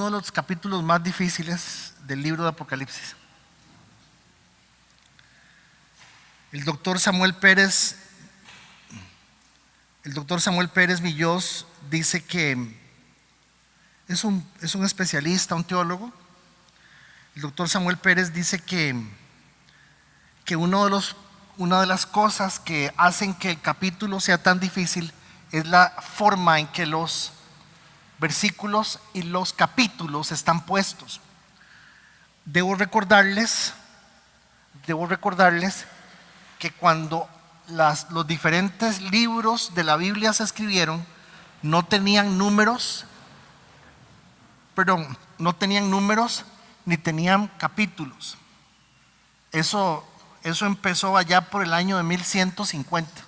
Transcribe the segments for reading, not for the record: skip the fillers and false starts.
uno de los capítulos más difíciles del libro de Apocalipsis. El doctor Samuel Pérez Millós dice que es un especialista, un teólogo. El doctor Samuel Pérez dice que una de las cosas que hacen que el capítulo sea tan difícil es la forma en que los versículos y los capítulos están puestos. Debo recordarles que cuando los diferentes libros de la Biblia se escribieron, no tenían números ni tenían capítulos. Eso empezó allá por el año de 1150.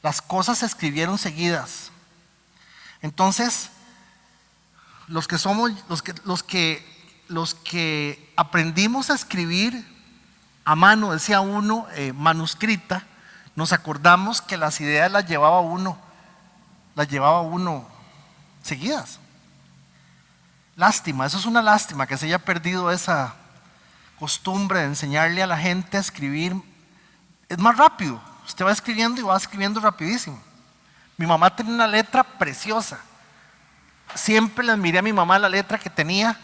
Las cosas se escribieron seguidas. Entonces, los que aprendimos a escribir a mano, decía uno, manuscrita, nos acordamos que las ideas las llevaba uno seguidas. Lástima, eso es una lástima que se haya perdido esa costumbre de enseñarle a la gente a escribir. Es más rápido, usted va escribiendo y va escribiendo rapidísimo. Mi mamá tenía una letra preciosa. Siempre le admiré a mi mamá la letra que tenía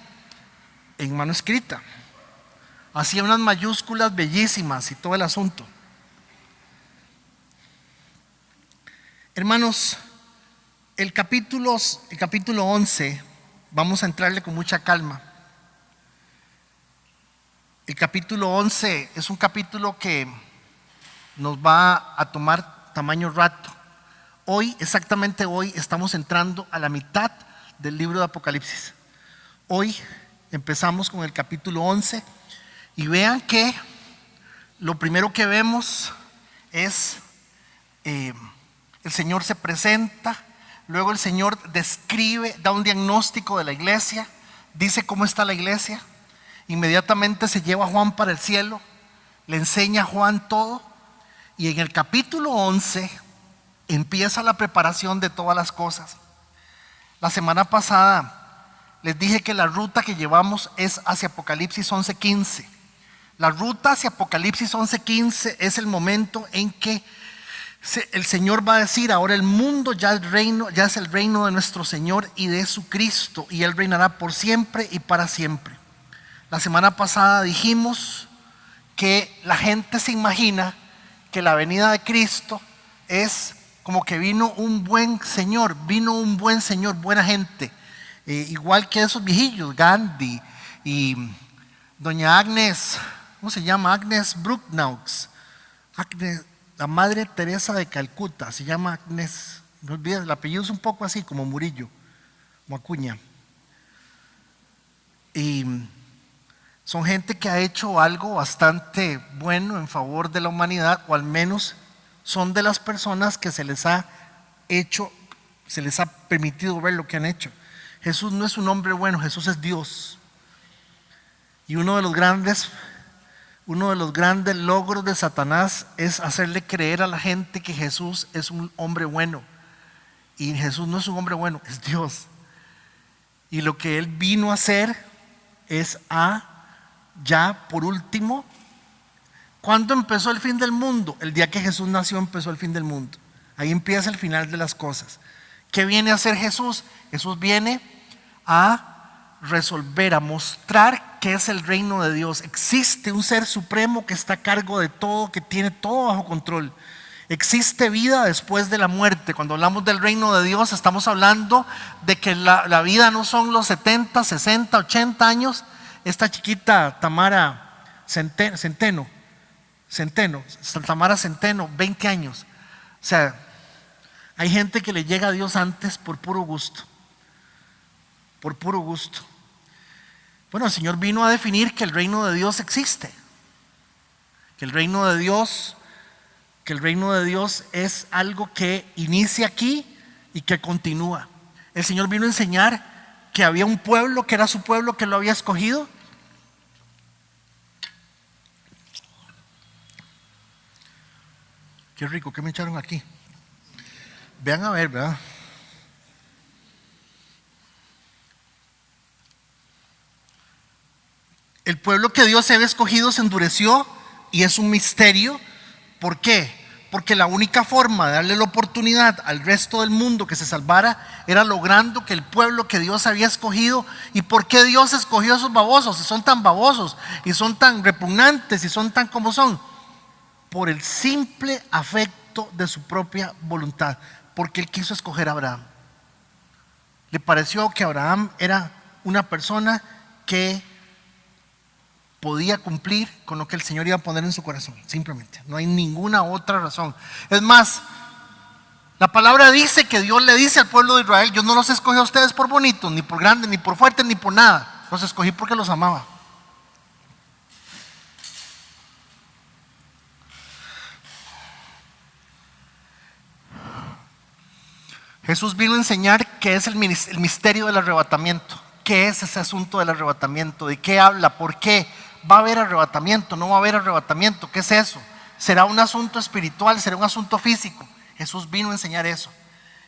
en mano escrita. Hacía unas mayúsculas bellísimas y todo el asunto. Hermanos, el capítulo 11, vamos a entrarle con mucha calma. El capítulo 11 es un capítulo que nos va a tomar tamaño rato. Exactamente hoy, estamos entrando a la mitad del libro de Apocalipsis. Hoy empezamos con el capítulo 11 y vean que lo primero que vemos es el Señor se presenta, luego el Señor describe, da un diagnóstico de la iglesia, dice cómo está la iglesia, inmediatamente se lleva a Juan para el cielo, le enseña a Juan todo, y en el capítulo 11 empieza la preparación de todas las cosas. La semana pasada les dije que la ruta que llevamos es hacia Apocalipsis 11:15. La ruta hacia Apocalipsis 11:15 es el momento en que el Señor va a decir: ahora el mundo ya es el reino de nuestro Señor y de su Cristo, y Él reinará por siempre y para siempre. La semana pasada dijimos que la gente se imagina que la venida de Cristo es como que vino un buen señor, buena gente, igual que esos viejillos, Gandhi y doña Agnes, ¿cómo se llama? Agnes Brucknaux, la Madre Teresa de Calcuta, se llama Agnes, no olvides, el apellido es un poco así como Murillo, como Acuña. Y son gente que ha hecho algo bastante bueno en favor de la humanidad, o al menos son de las personas que se les ha permitido ver lo que han hecho. Jesús no es un hombre bueno, Jesús es Dios. Y uno de los grandes logros de Satanás es hacerle creer a la gente que Jesús es un hombre bueno. Y Jesús no es un hombre bueno, es Dios. Y lo que Él vino a hacer es ya por último, ¿cuándo empezó el fin del mundo? El día que Jesús nació empezó el fin del mundo. Ahí empieza el final de las cosas. ¿Qué viene a hacer Jesús? Jesús viene a resolver, a mostrar qué es el reino de Dios. Existe un ser supremo que está a cargo de todo, que tiene todo bajo control. Existe vida después de la muerte. Cuando hablamos del reino de Dios, estamos hablando de que la vida no son los 70, 60, 80 años. Esta chiquita Tamara Centeno, 20 años. O sea, hay gente que le llega a Dios antes por puro gusto. Bueno, el Señor vino a definir que el reino de Dios existe, que el reino de Dios es algo que inicia aquí y que continúa. El Señor vino a enseñar que había un pueblo que era su pueblo, que lo había escogido. Qué rico, ¿qué me echaron aquí? Vean a ver, ¿verdad? El pueblo que Dios había escogido se endureció y es un misterio. ¿Por qué? Porque la única forma de darle la oportunidad al resto del mundo que se salvara era logrando que el pueblo que Dios había escogido. ¿Y por qué Dios escogió a esos babosos? Si son tan babosos y son tan repugnantes y son tan como son, por el simple afecto de su propia voluntad, porque Él quiso escoger a Abraham. Le pareció que Abraham era una persona que podía cumplir con lo que el Señor iba a poner en su corazón, simplemente, no hay ninguna otra razón. Es más, la palabra dice que Dios le dice al pueblo de Israel: yo no los escogí a ustedes por bonitos, ni por grandes, ni por fuertes, ni por nada, los escogí porque los amaba. Jesús vino a enseñar qué es el misterio del arrebatamiento. ¿Qué es ese asunto del arrebatamiento? ¿De qué habla? ¿Por qué? ¿Va a haber arrebatamiento? ¿No va a haber arrebatamiento? ¿Qué es eso? ¿Será un asunto espiritual? ¿Será un asunto físico? Jesús vino a enseñar eso.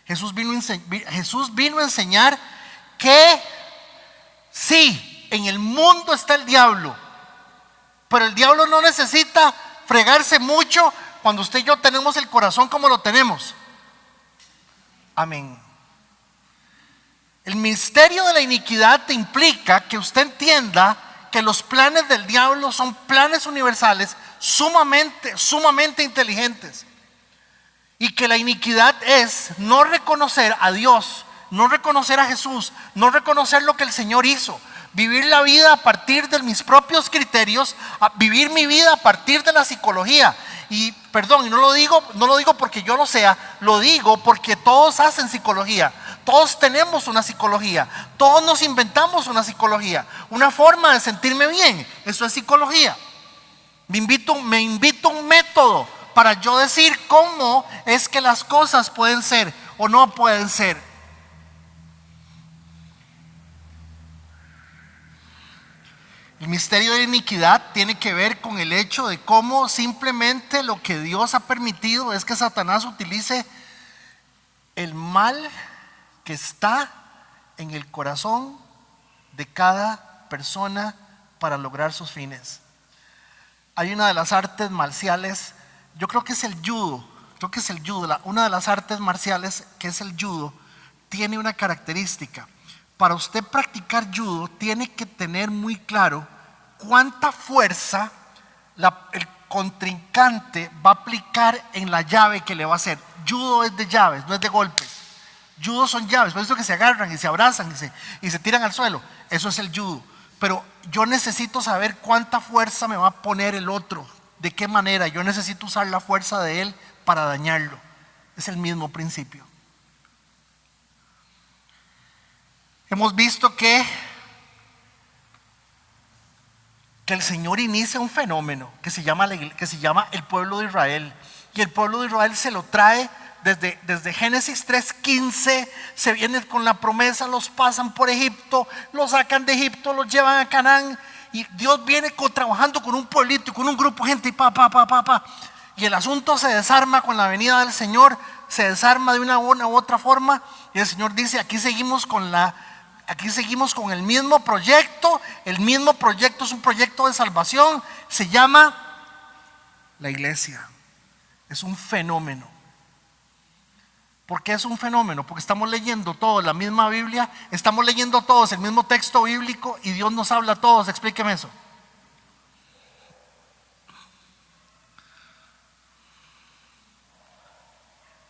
Jesús vino a enseñar que sí, en el mundo está el diablo, pero el diablo no necesita fregarse mucho cuando usted y yo tenemos el corazón como lo tenemos. Amén. El misterio de la iniquidad te implica que usted entienda que los planes del diablo son planes universales sumamente inteligentes, y que la iniquidad es no reconocer a Dios, no reconocer a Jesús, no reconocer lo que el Señor hizo, vivir la vida a partir de mis propios criterios, vivir mi vida a partir de la psicología. Y perdón, y no lo digo porque yo lo sea, lo digo porque todos hacen psicología, todos tenemos una psicología, todos nos inventamos una psicología, una forma de sentirme bien. Eso es psicología. Me invito un método para yo decir cómo es que las cosas pueden ser o no pueden ser. El misterio de la iniquidad tiene que ver con el hecho de cómo simplemente lo que Dios ha permitido es que Satanás utilice el mal que está en el corazón de cada persona para lograr sus fines. Hay una de las artes marciales, yo creo que es el judo, una de las artes marciales, que es el judo, tiene una característica. Para usted practicar judo tiene que tener muy claro cuánta fuerza el contrincante va a aplicar en la llave que le va a hacer. Judo es de llaves, no es de golpes. Judo son llaves, por eso que se agarran y se abrazan y se tiran al suelo. Eso es el judo. Pero yo necesito saber cuánta fuerza me va a poner el otro, de qué manera. Yo necesito usar la fuerza de él para dañarlo. Es el mismo principio. Hemos visto que el Señor inicia un fenómeno que se llama el pueblo de Israel. Y el pueblo de Israel se lo trae desde Génesis 3:15. Se viene con la promesa, los pasan por Egipto, los sacan de Egipto, los llevan a Canaán. Y Dios viene trabajando con un pueblito y con un grupo de gente y y el asunto se desarma con la venida del Señor. Se desarma de una u otra forma. Y el Señor dice: aquí seguimos con el mismo proyecto. El mismo proyecto es un proyecto de salvación. Se llama la iglesia. Es un fenómeno. ¿Por qué es un fenómeno? Porque estamos leyendo todos la misma Biblia, estamos leyendo todos el mismo texto bíblico y Dios nos habla a todos. Explíqueme eso.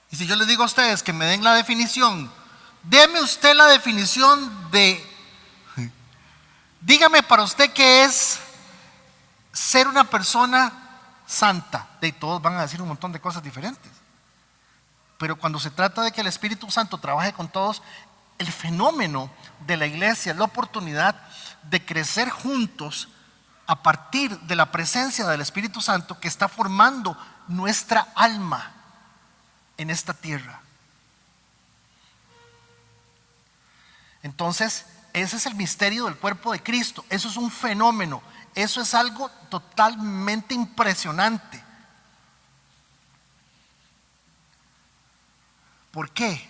Y si yo les digo a ustedes que me den la definición, deme usted la definición dígame para usted qué es ser una persona santa. De todos van a decir un montón de cosas diferentes. Pero cuando se trata de que el Espíritu Santo trabaje con todos, el fenómeno de la iglesia es la oportunidad de crecer juntos a partir de la presencia del Espíritu Santo que está formando nuestra alma en esta tierra. Entonces, ese es el misterio del cuerpo de Cristo. Eso es un fenómeno. Eso es algo totalmente impresionante. ¿Por qué?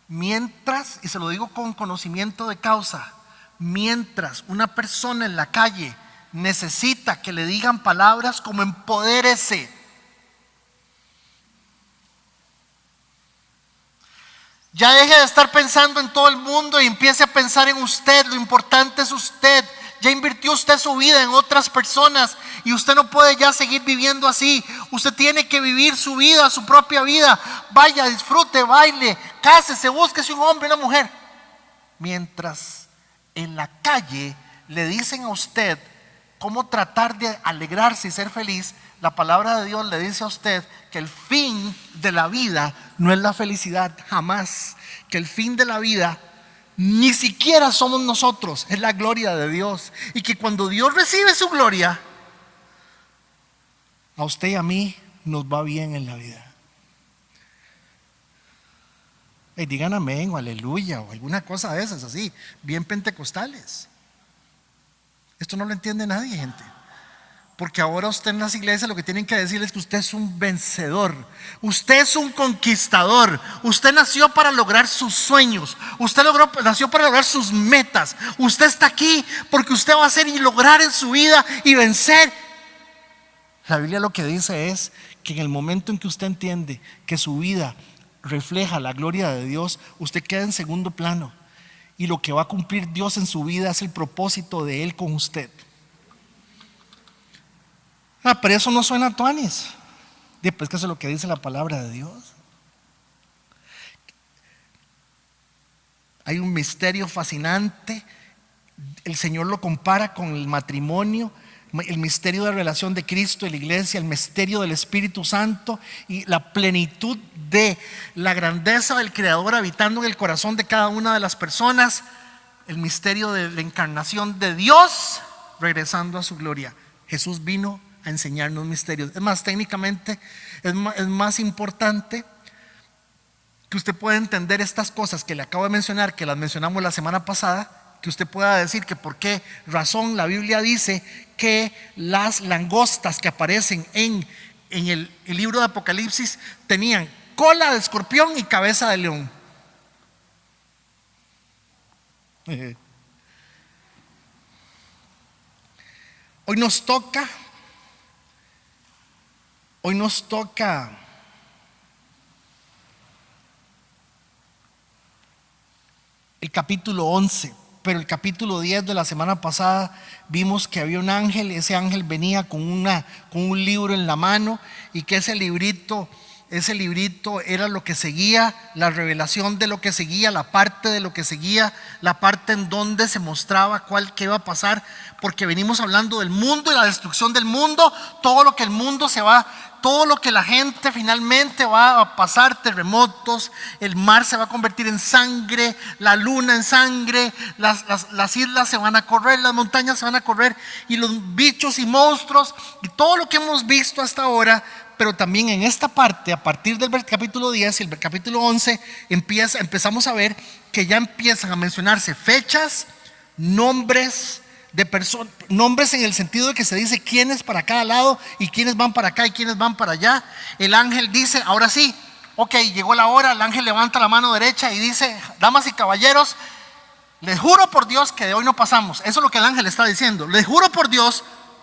Mientras, y se lo digo con conocimiento de causa, mientras una persona en la calle necesita que le digan palabras como empodérese. Ya deje de estar pensando en todo el mundo y empiece a pensar en usted. Lo importante es usted. Ya invirtió usted su vida en otras personas y usted no puede ya seguir viviendo así. Usted tiene que vivir su vida, su propia vida. Vaya, disfrute, baile, cásese, búsquese un hombre, una mujer. Mientras en la calle le dicen a usted cómo tratar de alegrarse y ser feliz, la palabra de Dios le dice a usted que el fin de la vida no es la felicidad, jamás. Que el fin de la vida ni siquiera somos nosotros, es la gloria de Dios. Y que cuando Dios recibe su gloria, a usted y a mí nos va bien en la vida. Digan amén o aleluya o alguna cosa de esas así, bien pentecostales. Esto no lo entiende nadie, gente. Porque ahora usted en las iglesias lo que tienen que decir es que usted es un vencedor. Usted es un conquistador. Usted nació para lograr sus sueños. Usted nació para lograr sus metas. Usted está aquí porque usted va a hacer y lograr en su vida y vencer. La Biblia lo que dice es que en el momento en que usted entiende que su vida refleja la gloria de Dios, usted queda en segundo plano. Y lo que va a cumplir Dios en su vida es el propósito de Él con usted. Pero eso no suena tuanis. Pues que eso es lo que dice la palabra de Dios. Hay un misterio fascinante. El Señor lo compara con el matrimonio, el misterio de la relación de Cristo y la iglesia, el misterio del Espíritu Santo y la plenitud de la grandeza del Creador habitando en el corazón de cada una de las personas. El misterio de la encarnación de Dios regresando a su gloria. Jesús vino a enseñarnos misterios. Es más, técnicamente es más importante que usted pueda entender estas cosas que le acabo de mencionar, que las mencionamos la semana pasada, que usted pueda decir que por qué razón la Biblia dice que las langostas que aparecen en el libro de Apocalipsis tenían cola de escorpión y cabeza de león. Hoy nos toca el capítulo 11, pero el capítulo 10 de la semana pasada vimos que había un ángel. Ese ángel venía con un libro en la mano y que ese librito era lo que seguía, la revelación de lo que seguía, la parte de lo que seguía, la parte en donde se mostraba qué iba a pasar, porque venimos hablando del mundo y la destrucción del mundo, todo lo que el mundo todo lo que la gente finalmente va a pasar, terremotos, el mar se va a convertir en sangre, la luna en sangre, las islas se van a correr, las montañas se van a correr y los bichos y monstruos y todo lo que hemos visto hasta ahora. Pero también en esta parte, a partir del capítulo 10 y el capítulo 11, empezamos a ver que ya empiezan a mencionarse fechas, nombres de personas, nombres en el sentido de que se dice quiénes para cada lado y quiénes van para acá y quiénes van para allá. El ángel dice, ahora sí, ok, llegó la hora. El ángel levanta la mano derecha y dice, damas y caballeros, les juro por Dios que de hoy no pasamos. Eso es lo que el ángel está diciendo. Les juro por Dios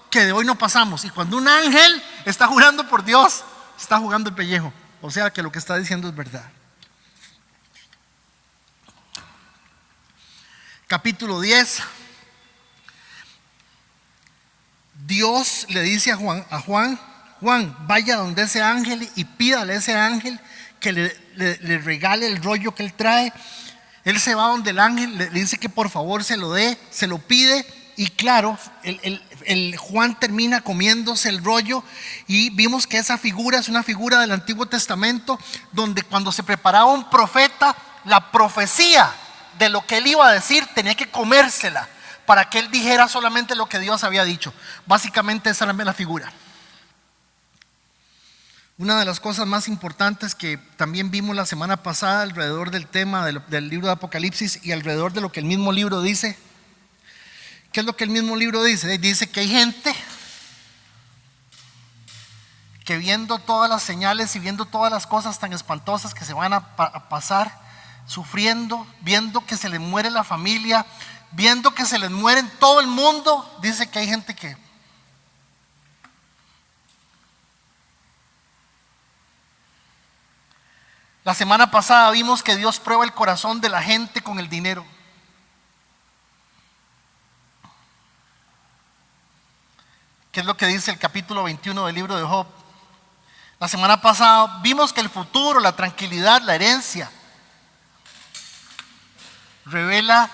que de hoy no pasamos. Y cuando un ángel está jurando por Dios, está jugando el pellejo. O sea que lo que está diciendo es verdad. Capítulo 10. Dios le dice a Juan, vaya donde ese ángel y pídale a ese ángel que le regale el rollo que él trae. Él se va donde el ángel, le dice que por favor se lo dé, se lo pide. Y claro, el Juan termina comiéndose el rollo. Y vimos que esa figura es una figura del Antiguo Testamento, donde cuando se preparaba un profeta, la profecía de lo que él iba a decir tenía que comérsela para que él dijera solamente lo que Dios había dicho. Básicamente esa era la figura. Una de las cosas más importantes que también vimos la semana pasada alrededor del tema del libro de Apocalipsis y alrededor de lo que el mismo libro dice. ¿Qué es lo que el mismo libro dice? Dice que hay gente que viendo todas las señales y viendo todas las cosas tan espantosas que se van a pasar, sufriendo, viendo que se le muere la familia, viendo que se les muere en todo el mundo, dice que hay gente que... La semana pasada vimos que Dios prueba el corazón de la gente con el dinero. ¿Qué es lo que dice el capítulo 21 del libro de Job? La semana pasada vimos que el futuro, la tranquilidad, la herencia, revela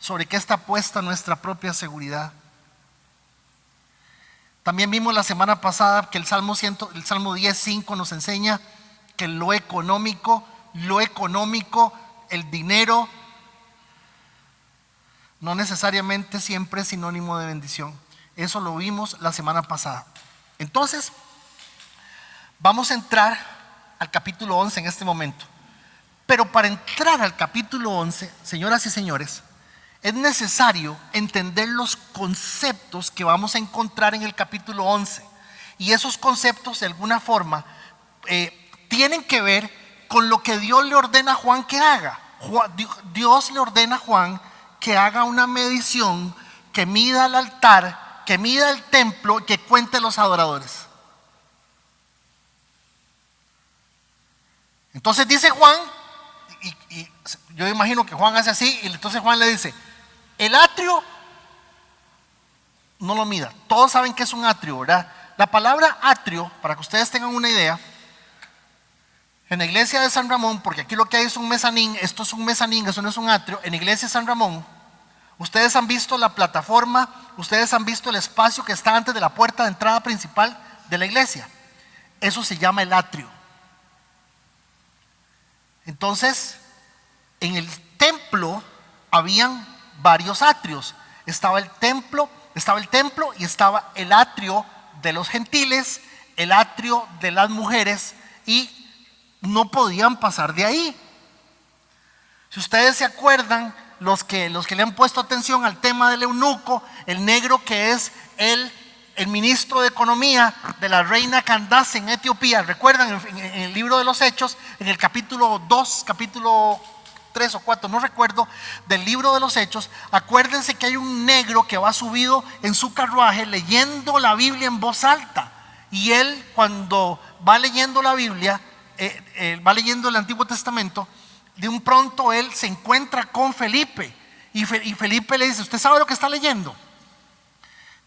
sobre qué está puesta nuestra propia seguridad. También vimos la semana pasada que el Salmo 10:5 nos enseña que lo económico, el dinero, no necesariamente siempre es sinónimo de bendición. Eso lo vimos la semana pasada. Entonces, vamos a entrar al capítulo 11 en este momento. Pero para entrar al capítulo 11, señoras y señores, es necesario entender los conceptos que vamos a encontrar en el capítulo 11. Y esos conceptos, de alguna forma, tienen que ver con lo que Dios le ordena a Juan que haga. Dios le ordena a Juan que haga una medición, que mida el altar, que mida el templo y que cuente los adoradores. Entonces dice Juan, y yo imagino que Juan hace así, y entonces Juan le dice: el atrio no lo mida. Todos saben que es un atrio, ¿verdad? La palabra atrio, para que ustedes tengan una idea, en la iglesia de San Ramón, porque aquí lo que hay es un mezanín, esto es un mezanín, eso no es un atrio. En la iglesia de San Ramón, ustedes han visto la plataforma, ustedes han visto el espacio que está antes de la puerta de entrada principal de la iglesia. Eso se llama el atrio. Entonces, en el templo habían varios atrios. Estaba el templo y estaba el atrio de los gentiles, el atrio de las mujeres, y no podían pasar de ahí. Si ustedes se acuerdan, los que le han puesto atención al tema del eunuco, el negro que es el ministro de economía de la reina Candace en Etiopía, recuerdan en el libro de los Hechos, en el capítulo 2, capítulo 3 o 4, no recuerdo, del libro de los Hechos, acuérdense que hay un negro que va subido en su carruaje leyendo la Biblia en voz alta, y él, cuando va leyendo la Biblia, va leyendo el Antiguo Testamento, de un pronto él se encuentra con Felipe, y Felipe le dice: ¿usted sabe lo que está leyendo?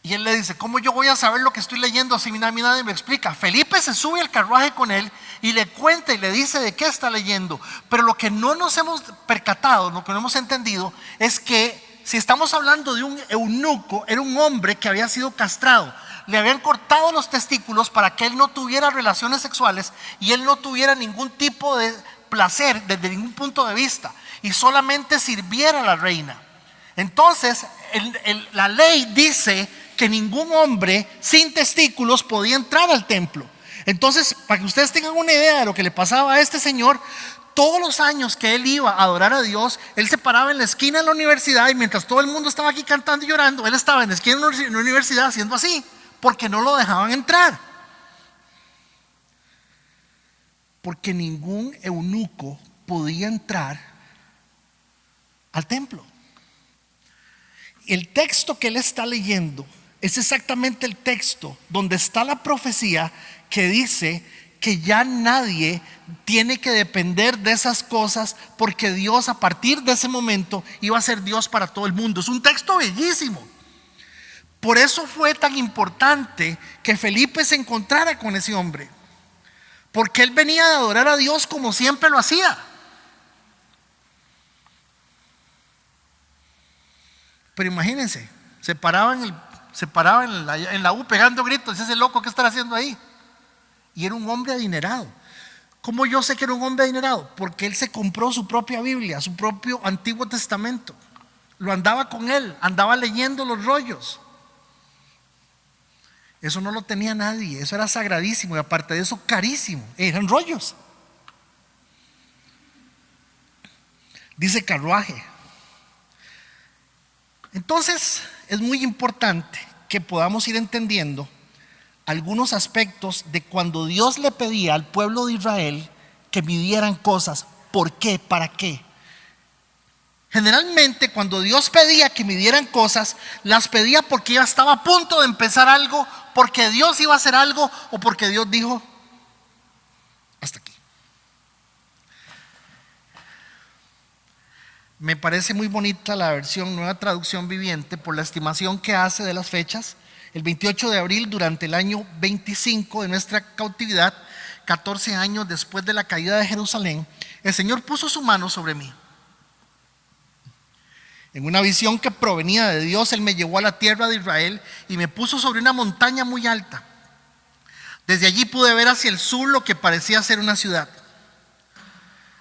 Y él le dice: ¿cómo yo voy a saber lo que estoy leyendo si nadie me explica? Felipe se sube al carruaje con él y le cuenta y le dice de qué está leyendo. Pero lo que no nos hemos percatado, lo que no hemos entendido, es que si estamos hablando de un eunuco, era un hombre que había sido castrado. Le habían cortado los testículos para que él no tuviera relaciones sexuales y él no tuviera ningún tipo de placer desde ningún punto de vista, y solamente sirviera a la reina. Entonces, la ley dice que ningún hombre sin testículos podía entrar al templo. Entonces, para que ustedes tengan una idea de lo que le pasaba a este señor, todos los años que él iba a adorar a Dios, él se paraba en la esquina de la universidad, y mientras todo el mundo estaba aquí cantando y llorando, él estaba en la esquina de la universidad haciendo así, porque no lo dejaban entrar. Porque ningún eunuco podía entrar al templo. El texto que él está leyendo es exactamente el texto donde está la profecía que dice que ya nadie tiene que depender de esas cosas, porque Dios a partir de ese momento iba a ser Dios para todo el mundo. Es un texto bellísimo. Por eso fue tan importante que Felipe se encontrara con ese hombre, porque él venía de adorar a Dios como siempre lo hacía. Pero imagínense, se paraba en la U pegando gritos: ese loco, ¿qué está haciendo ahí? Y era un hombre adinerado. ¿Cómo yo sé que era un hombre adinerado? Porque él se compró su propia Biblia, su propio Antiguo Testamento. Lo andaba con él, andaba leyendo los rollos. Eso no lo tenía nadie, eso era sagradísimo, y aparte de eso carísimo, eran rollos. Dice carruaje. Entonces es muy importante que podamos ir entendiendo algunos aspectos de cuando Dios le pedía al pueblo de Israel que midieran cosas. ¿Por qué? ¿Para qué? Generalmente cuando Dios pedía que midieran cosas, las pedía porque ya estaba a punto de empezar algo, porque Dios iba a hacer algo o porque Dios dijo, hasta aquí. Me parece muy bonita la versión Nueva Traducción Viviente por la estimación que hace de las fechas. El 28 de abril, durante el año 25 de nuestra cautividad, 14 años después de la caída de Jerusalén, el Señor puso su mano sobre mí. En una visión que provenía de Dios, Él me llevó a la tierra de Israel y me puso sobre una montaña muy alta. Desde allí pude ver hacia el sur lo que parecía ser una ciudad.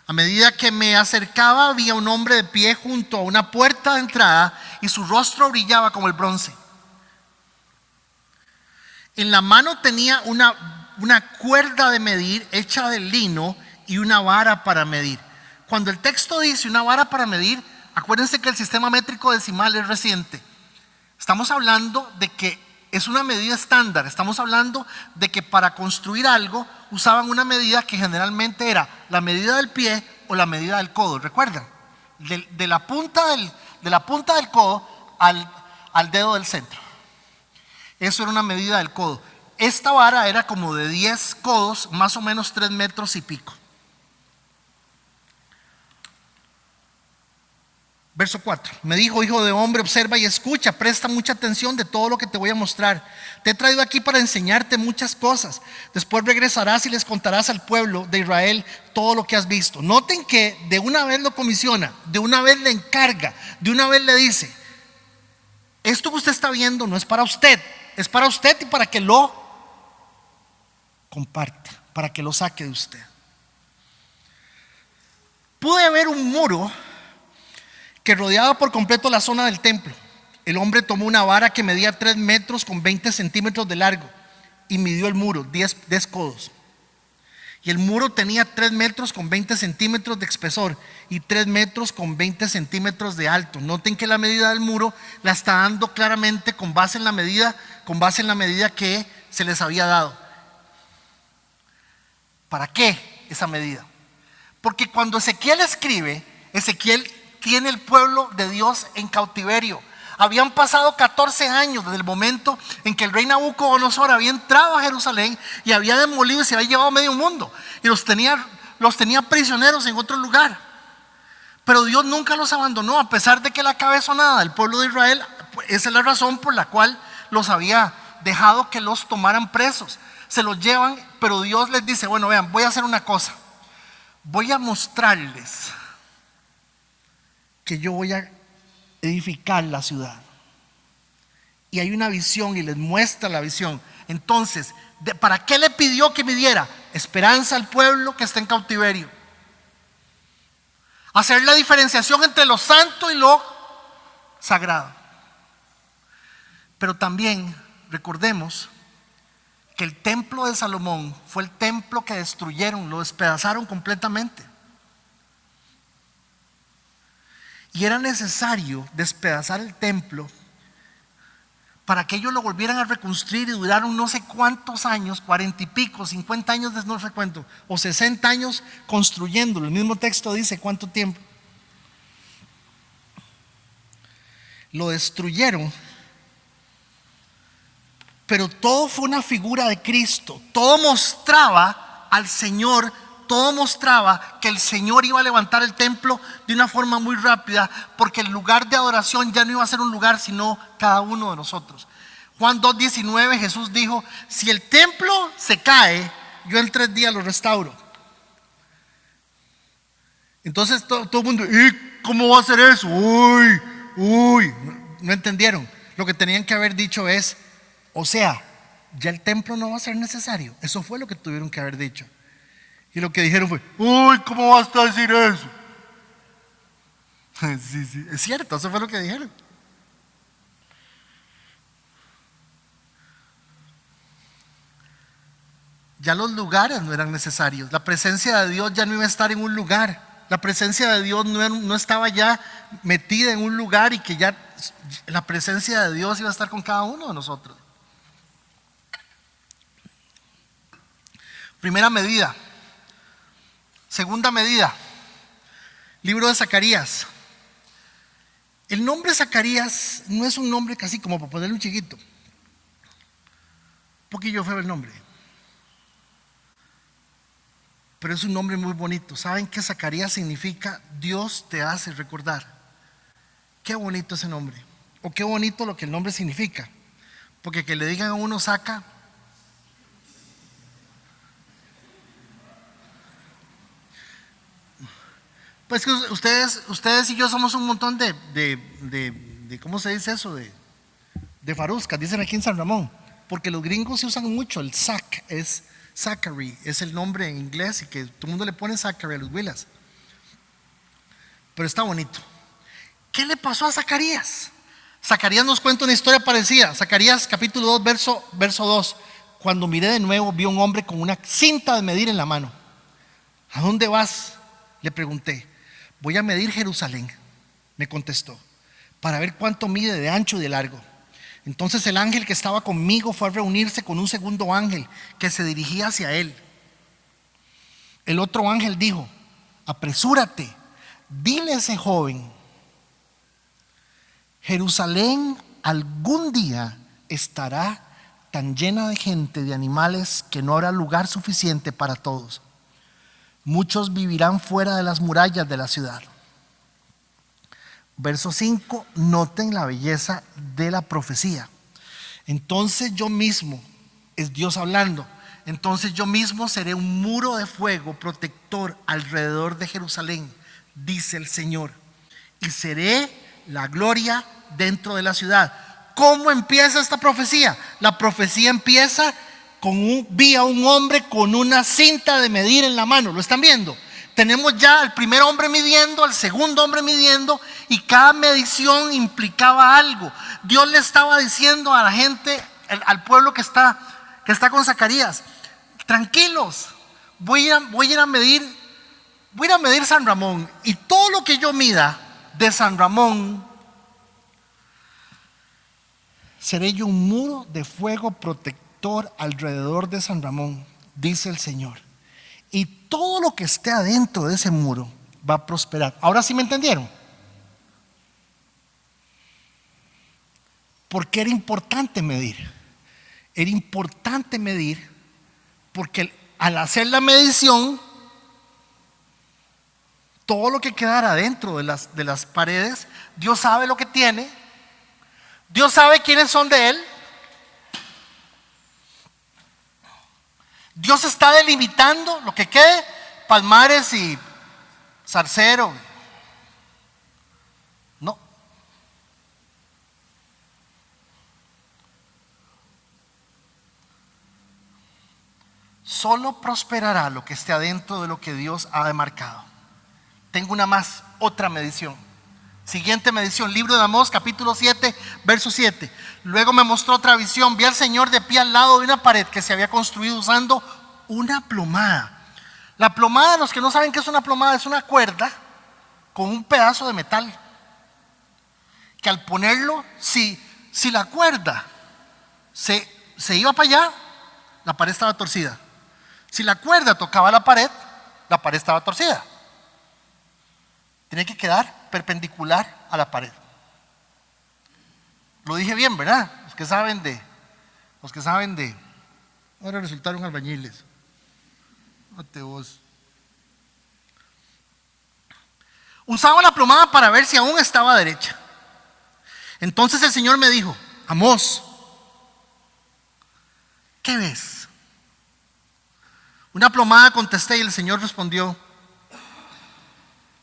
A medida que me acercaba, había un hombre de pie junto a una puerta de entrada y su rostro brillaba como el bronce. En la mano tenía una cuerda de medir hecha de lino y una vara para medir. Cuando el texto dice una vara para medir, acuérdense que el sistema métrico decimal es reciente. Estamos hablando de que es una medida estándar. Estamos hablando de que para construir algo usaban una medida que generalmente era la medida del pie o la medida del codo. ¿Recuerdan? De la punta del codo al dedo del centro. Eso era una medida del codo. Esta vara era como de 10 codos, más o menos 3 metros y pico. Verso 4. Me dijo: hijo de hombre, observa y escucha, presta mucha atención de todo lo que te voy a mostrar. Te he traído aquí para enseñarte muchas cosas. Después regresarás y les contarás al pueblo de Israel todo lo que has visto. Noten que de una vez lo comisiona, de una vez le encarga, de una vez le dice: esto que usted está viendo no es para usted, es para usted y para que lo comparta, para que lo saque de usted. Pude ver un muro que rodeaba por completo la zona del templo. El hombre tomó una vara que medía 3 metros con 20 centímetros de largo y midió el muro, 10 codos. Y el muro tenía 3 metros con 20 centímetros de espesor y 3 metros con 20 centímetros de alto. Noten que la medida del muro la está dando claramente con base en la medida que se les había dado. ¿Para qué esa medida? Porque cuando Ezequiel escribe, Ezequiel tiene el pueblo de Dios en cautiverio. Habían pasado 14 años desde el momento en que el rey Nabucodonosor había entrado a Jerusalén y había demolido y se había llevado medio mundo y los tenía prisioneros en otro lugar. Pero Dios nunca los abandonó, a pesar de que la cabezonada del pueblo de Israel, esa es la razón por la cual los había dejado que los tomaran presos. Se los llevan, pero Dios les dice: bueno, vean, voy a hacer una cosa, voy a mostrarles que yo voy a edificar la ciudad. Y hay una visión y les muestra la visión. Entonces, ¿para qué le pidió que me diera? Esperanza al pueblo que está en cautiverio. Hacer la diferenciación entre lo santo y lo sagrado. Pero también recordemos que el templo de Salomón fue el templo que destruyeron, lo despedazaron completamente. Y era necesario despedazar el templo para que ellos lo volvieran a reconstruir, y duraron no sé cuántos años, 40 y pico, 50 años, no sé cuánto, o 60 años construyéndolo. El mismo texto dice cuánto tiempo. Lo destruyeron, pero todo fue una figura de Cristo. Todo mostraba al Señor. Todo mostraba que el Señor iba a levantar el templo de una forma muy rápida, porque el lugar de adoración ya no iba a ser un lugar, sino cada uno de nosotros. Juan 2:19, Jesús dijo: si el templo se cae, yo en 3 días lo restauro. Entonces todo el mundo: ¿y cómo va a ser eso? Uy, no entendieron. Lo que tenían que haber dicho es: o sea, ya el templo no va a ser necesario. Eso fue lo que tuvieron que haber dicho. Y lo que dijeron fue: uy, ¿cómo vas a decir eso? Sí, es cierto, eso fue lo que dijeron. Ya los lugares no eran necesarios. La presencia de Dios ya no iba a estar en un lugar. La presencia de Dios no estaba ya metida en un lugar, y que ya la presencia de Dios iba a estar con cada uno de nosotros. Primera medida. Segunda medida, libro de Zacarías. El nombre Zacarías no es un nombre casi como para ponerle un chiquito. Un poquillo feo el nombre, pero es un nombre muy bonito. ¿Saben qué Zacarías significa? Dios te hace recordar. Qué bonito ese nombre. O qué bonito lo que el nombre significa. Porque que le digan a uno saca, pues que ustedes y yo somos un montón de ¿cómo se dice eso? De faruscas, dicen aquí en San Ramón. Porque los gringos se usan mucho, el Zac, es Zachary, es el nombre en inglés y que todo el mundo le pone Zachary a los Willas. Pero está bonito. ¿Qué le pasó a Zacarías? Zacarías nos cuenta una historia parecida. Zacarías capítulo 2, verso 2. Cuando miré de nuevo, vi a un hombre con una cinta de medir en la mano. ¿A dónde vas?, le pregunté. Voy a medir Jerusalén, me contestó, para ver cuánto mide de ancho y de largo. Entonces el ángel que estaba conmigo fue a reunirse con un segundo ángel que se dirigía hacia él. El otro ángel dijo: apresúrate, dile a ese joven, Jerusalén algún día estará tan llena de gente, de animales, que no habrá lugar suficiente para todos. Muchos vivirán fuera de las murallas de la ciudad. Verso 5, noten la belleza de la profecía. Entonces yo mismo, es Dios hablando, entonces yo mismo seré un muro de fuego protector alrededor de Jerusalén, dice el Señor, y seré la gloria dentro de la ciudad. ¿Cómo empieza esta profecía? La profecía empieza vi a un hombre con una cinta de medir en la mano. ¿Lo están viendo? Tenemos ya al primer hombre midiendo, al segundo hombre midiendo, y cada medición implicaba algo. Dios le estaba diciendo a la gente, al pueblo que está con Zacarías: tranquilos, voy a ir a medir San Ramón, y todo lo que yo mida de San Ramón, seré yo un muro de fuego protector alrededor de San Ramón, dice el Señor. Y todo lo que esté adentro de ese muro va a prosperar. ¿Ahora sí me entendieron? Porque era importante medir. Era importante medir porque al hacer la medición, todo lo que quedara dentro de las paredes, Dios sabe lo que tiene. Dios sabe quiénes son de Él. Dios está delimitando lo que quede, Palmares y Zarcero. No. Solo prosperará lo que esté adentro de lo que Dios ha demarcado. Tengo otra medición. Siguiente medición, libro de Amós, capítulo 7, verso 7. Luego me mostró otra visión. Vi al Señor de pie al lado de una pared que se había construido usando una plomada. La plomada, los que no saben qué es una plomada, es una cuerda con un pedazo de metal que al ponerlo, si la cuerda se iba para allá, la pared estaba torcida. Si la cuerda tocaba la pared estaba torcida. Tiene que quedar perpendicular a la pared. Lo dije bien, ¿verdad? Los que saben de ahora resultaron albañiles. No te vos. Usaba la plomada para ver si aún estaba derecha. Entonces el Señor me dijo: Amós, ¿qué ves? Una plomada, contesté, y el Señor respondió: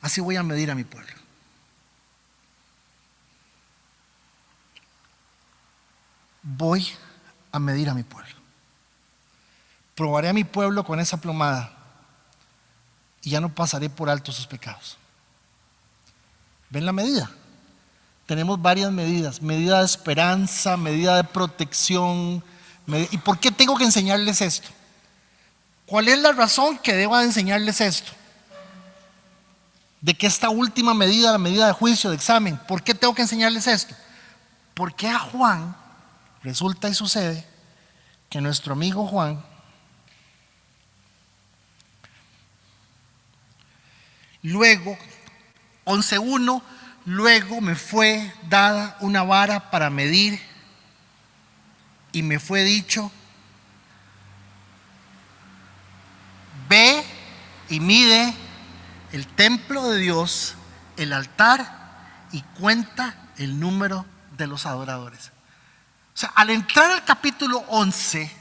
así voy a medir a mi pueblo. Voy a medir a mi pueblo. Probaré a mi pueblo con esa plomada y ya no pasaré por alto sus pecados. ¿Ven la medida? Tenemos varias medidas: medida de esperanza, medida de protección. ¿Y por qué tengo que enseñarles esto? ¿Cuál es la razón que debo de enseñarles esto? De que esta última medida, la medida de juicio, de examen, ¿por qué tengo que enseñarles esto? Porque a Juan resulta y sucede que nuestro amigo Juan luego, 11:1, luego me fue dada una vara para medir y me fue dicho: ve y mide el templo de Dios, el altar, y cuenta el número de los adoradores. O sea, al entrar al capítulo 11,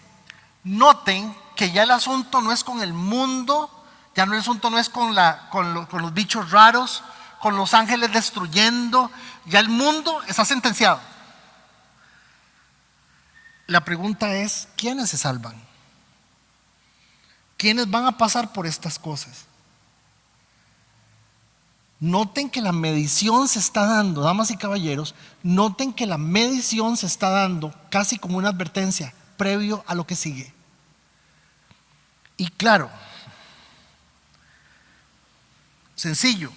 noten que ya el asunto no es con el mundo, ya no el asunto no es con los bichos raros, con los ángeles destruyendo, ya el mundo está sentenciado. La pregunta es: ¿quiénes se salvan? ¿Quiénes van a pasar por estas cosas? Noten que la medición se está dando, damas y caballeros, noten que la medición se está dando casi como una advertencia previo a lo que sigue. Y claro, sencillo,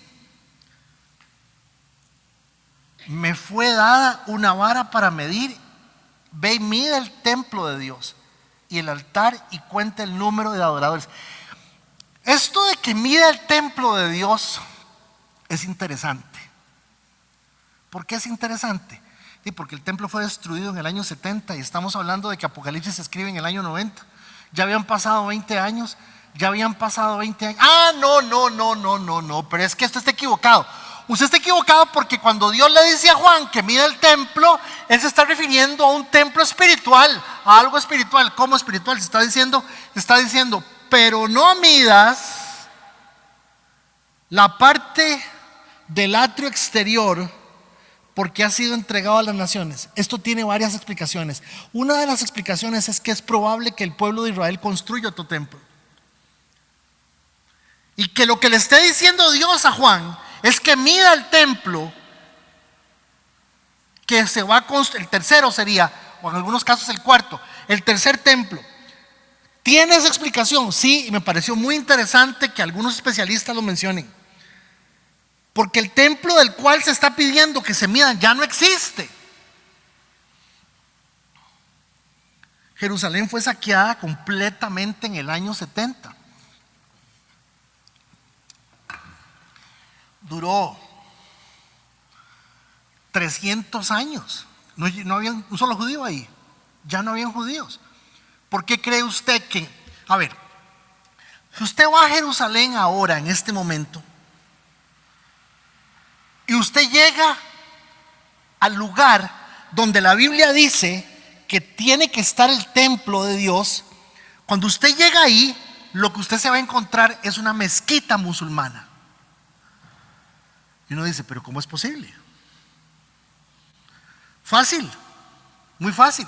me fue dada una vara para medir, ve y mide el templo de Dios y el altar y cuenta el número de adoradores. Esto de que mide el templo de Dios es interesante. ¿Por qué es interesante? Sí, porque el templo fue destruido en el año 70 y estamos hablando de que Apocalipsis se escribe en el año 90. Ya habían pasado 20 años. No, pero es que usted está equivocado. Usted está equivocado porque cuando Dios le dice a Juan que mida el templo, Él se está refiriendo a un templo espiritual, a algo espiritual. ¿Cómo espiritual? Se está diciendo, pero no midas la parte del atrio exterior, porque ha sido entregado a las naciones. Esto tiene varias explicaciones. Una de las explicaciones es que es probable que el pueblo de Israel construya otro templo, y que lo que le esté diciendo Dios a Juan es que mida el templo que se va a construir. El tercero sería, o en algunos casos el cuarto, el tercer templo. ¿Tiene esa explicación? Sí, y me pareció muy interesante que algunos especialistas lo mencionen. Porque el templo del cual se está pidiendo que se midan ya no existe. Jerusalén fue saqueada completamente en el año 70. Duró 300 años. No había un solo judío ahí. Ya no habían judíos. ¿Por qué cree usted que? A ver, si usted va a Jerusalén ahora, en este momento, y usted llega al lugar donde la Biblia dice que tiene que estar el templo de Dios, cuando usted llega ahí, lo que usted se va a encontrar es una mezquita musulmana. Y uno dice, ¿pero cómo es posible? Fácil, muy fácil.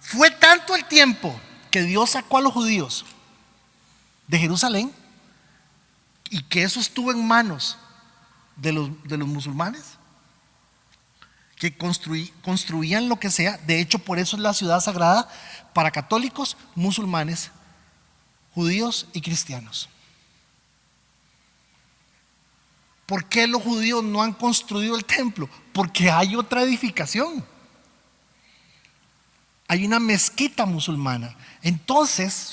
Fue tanto el tiempo que Dios sacó a los judíos de Jerusalén y que eso estuvo en manos de los musulmanes, que construían lo que sea. De hecho, por eso es la ciudad sagrada para católicos, musulmanes, judíos y cristianos. ¿Por qué los judíos no han construido el templo? Porque hay otra edificación. Hay una mezquita musulmana. Entonces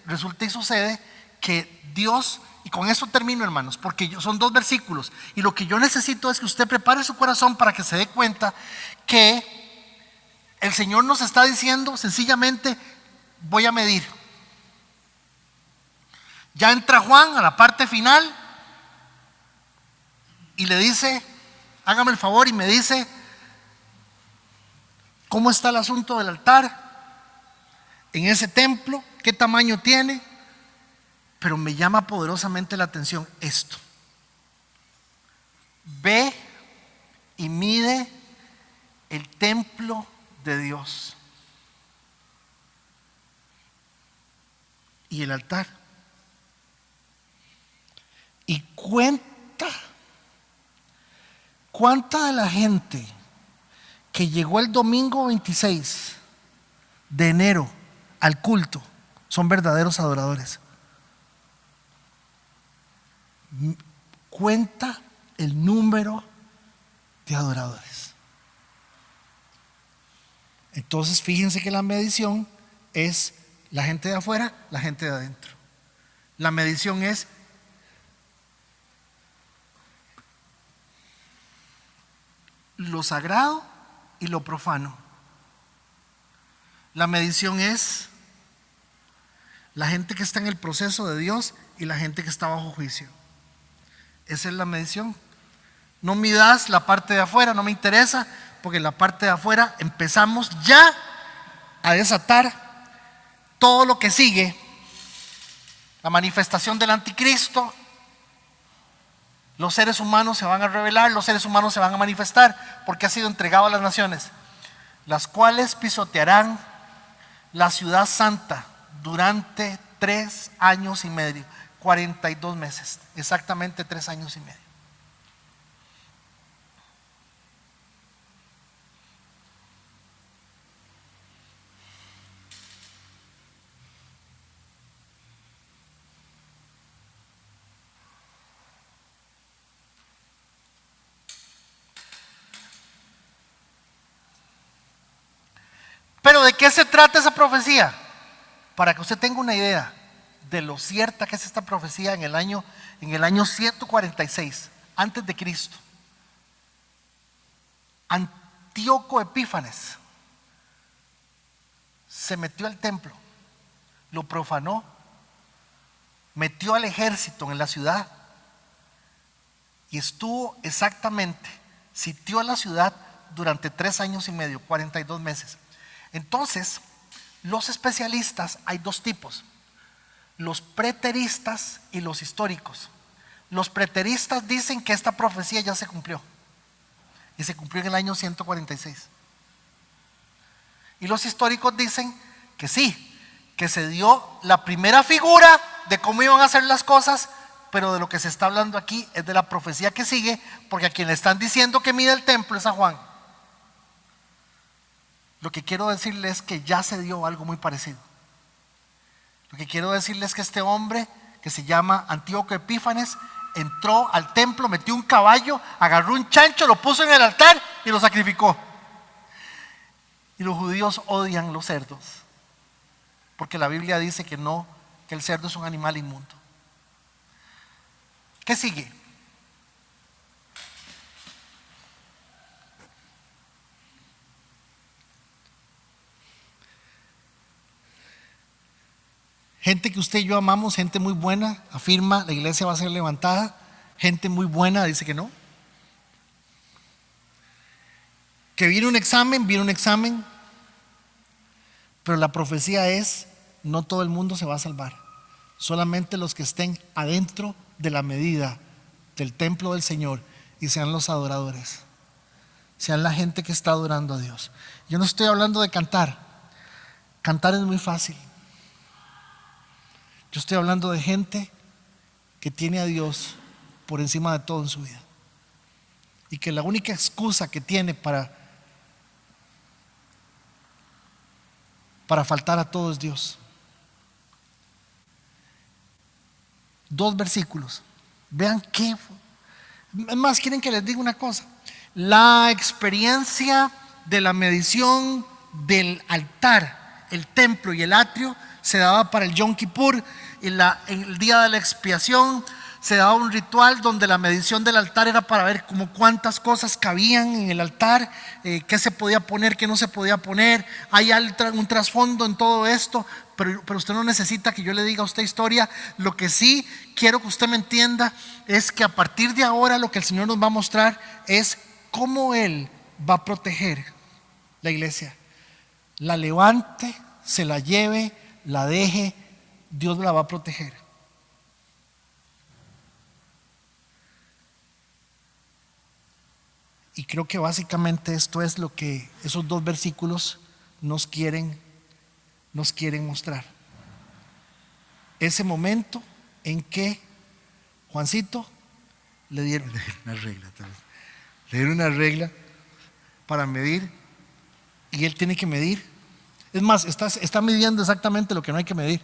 resulta y sucede que Dios, y con eso termino, hermanos, porque son 2 versículos, y lo que yo necesito es que usted prepare su corazón para que se dé cuenta que el Señor nos está diciendo sencillamente: voy a medir. Ya entra Juan a la parte final y le dice: hágame el favor y me dice cómo está el asunto del altar en ese templo, qué tamaño tiene. Pero me llama poderosamente la atención esto: ve y mide el templo de Dios y el altar, y cuenta cuánta de la gente que llegó el domingo 26 de enero al culto son verdaderos adoradores. Cuenta el número de adoradores. Entonces fíjense que la medición es la gente de afuera, la gente de adentro. La medición es lo sagrado y lo profano. La medición es la gente que está en el proceso de Dios y la gente que está bajo juicio. Esa es la medición. No midas la parte de afuera, no me interesa, porque en la parte de afuera empezamos ya a desatar todo lo que sigue. La manifestación del anticristo. Los seres humanos se van a revelar, los seres humanos se van a manifestar, porque ha sido entregado a las naciones, las cuales pisotearán la ciudad santa durante 3 años y medio, 42 meses, exactamente 3 años y medio. Pero ¿de qué se trata esa profecía? Para que usted tenga una idea de lo cierta que es esta profecía en el año 146 antes de Cristo. Antíoco Epífanes se metió al templo, lo profanó, metió al ejército en la ciudad y estuvo exactamente, sitió la ciudad durante 3 años y medio, 42 meses. Entonces, los especialistas, hay 2 tipos: los preteristas y los históricos. Los preteristas dicen que esta profecía ya se cumplió y se cumplió en el año 146. Y los históricos dicen que sí, que se dio la primera figura de cómo iban a ser las cosas, pero de lo que se está hablando aquí es de la profecía que sigue, porque a quien le están diciendo que mida el templo es a Juan. Lo que quiero decirles es que ya se dio algo muy parecido. Lo que quiero decirles es que este hombre, que se llama Antíoco Epífanes, entró al templo, metió un caballo, agarró un chancho, lo puso en el altar y lo sacrificó. Y los judíos odian los cerdos, porque la Biblia dice que no, que el cerdo es un animal inmundo. ¿Qué sigue? Gente que usted y yo amamos, gente muy buena, afirma la iglesia va a ser levantada. Gente muy buena dice que no. Que viene un examen, pero la profecía es: no todo el mundo se va a salvar, solamente los que estén adentro de la medida del templo del Señor y sean los adoradores, sean la gente que está adorando a Dios. Yo no estoy hablando de cantar es muy fácil. Yo estoy hablando de gente que tiene a Dios por encima de todo en su vida y que la única excusa que tiene para faltar a todo es Dios. 2 versículos. Vean qué. Es más, quieren que les diga una cosa. La experiencia de la medición del altar, el templo y el atrio se daba para el Yom Kippur, el día de la expiación. Se daba un ritual donde la medición del altar era para ver como cuántas cosas cabían en el altar, qué se podía poner, qué no se podía poner. Hay un trasfondo en todo esto, pero usted no necesita que yo le diga a usted historia. Lo que sí quiero que usted me entienda es que a partir de ahora lo que el Señor nos va a mostrar es cómo Él va a proteger la iglesia. La levante, se la lleve, la deje, Dios la va a proteger. Y creo que básicamente esto es lo que esos 2 versículos nos quieren mostrar. Ese momento en que Juancito le dieron una regla para medir, y él tiene que medir. Es más, está midiendo exactamente lo que no hay que medir.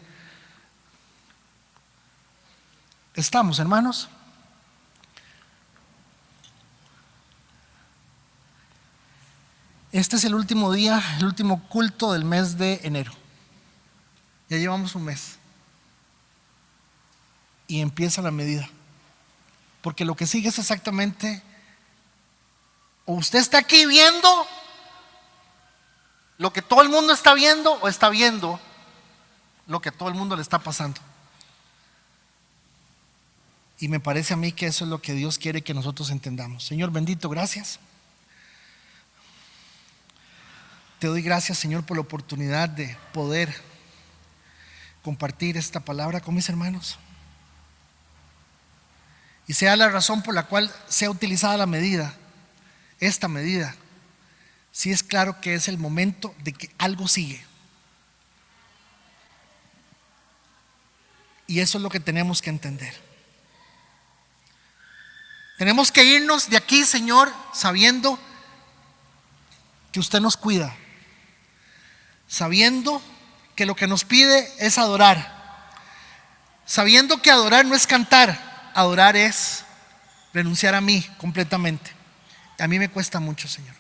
¿Estamos, hermanos? Este es el último día, el último culto del mes de enero. Ya llevamos un mes. Y empieza la medida. Porque lo que sigue es exactamente O usted está aquí viendo lo que todo el mundo está viendo, o está viendo lo que a todo el mundo le está pasando. Y me parece a mí que eso es lo que Dios quiere que nosotros entendamos. Señor bendito, gracias. Te doy gracias, Señor, por la oportunidad de poder compartir esta palabra con mis hermanos. Y sea la razón por la cual sea utilizada la medida, esta medida, si es claro que es el momento de que algo sigue. Y eso es lo que tenemos que entender. Tenemos que irnos de aquí, Señor, sabiendo que usted nos cuida, sabiendo que lo que nos pide es adorar, sabiendo que adorar no es cantar, adorar es renunciar a mí completamente. A mí me cuesta mucho, Señor.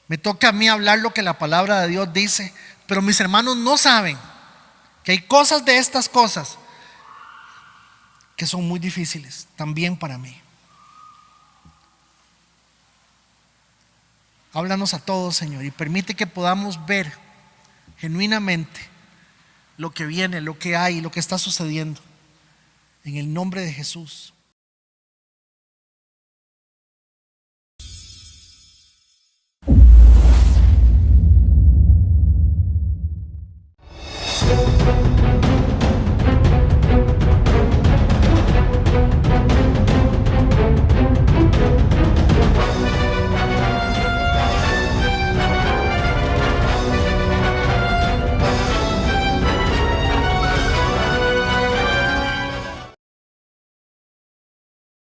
Me toca a mí hablar lo que la palabra de Dios dice, pero mis hermanos no saben que hay cosas de estas cosas que son muy difíciles también para mí. Háblanos a todos, Señor, y permite que podamos ver genuinamente lo que viene, lo que hay, lo que está sucediendo. En el nombre de Jesús.